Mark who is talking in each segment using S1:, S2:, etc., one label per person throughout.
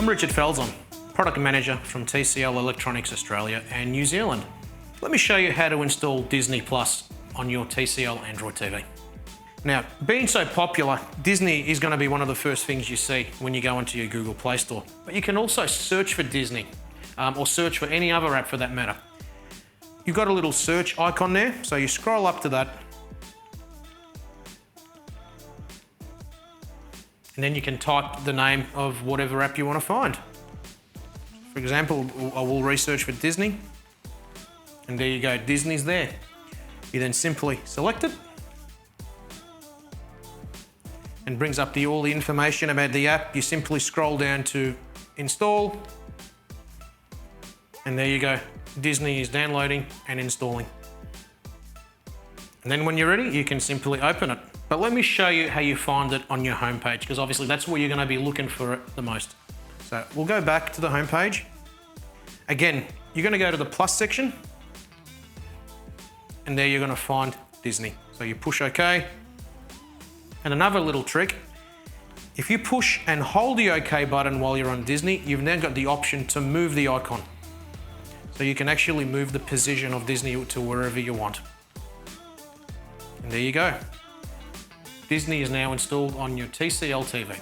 S1: I'm Richard Felson, Product Manager from TCL Electronics Australia and New Zealand. Let me show you how to install Disney Plus on your TCL Android TV. Now, being so popular, Disney is going to be one of the first things you see when you go into your Google Play Store. But you can also search for Disney, or search for any other app for that matter. You've got a little search icon there, so you scroll up to that. And then you can type the name of whatever app you want to find. For example, I will research for Disney. And there you go, Disney's there. You then simply select it. And brings up all the information about the app. You simply scroll down to install. And there you go, Disney is downloading and installing. And then when you're ready, you can simply open it. But let me show you how you find it on your homepage, because obviously that's where you're going to be looking for it the most. So we'll go back to the homepage. Again, you're going to go to the plus section, and there you're going to find Disney. So you push OK. And another little trick, if you push and hold the OK button while you're on Disney, you've now got the option to move the icon. So you can actually move the position of Disney to wherever you want. And there you go. Disney is now installed on your TCL TV.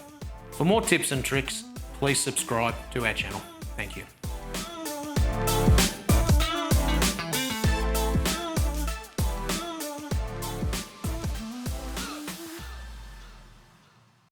S1: For more tips and tricks, please subscribe to our channel. Thank you.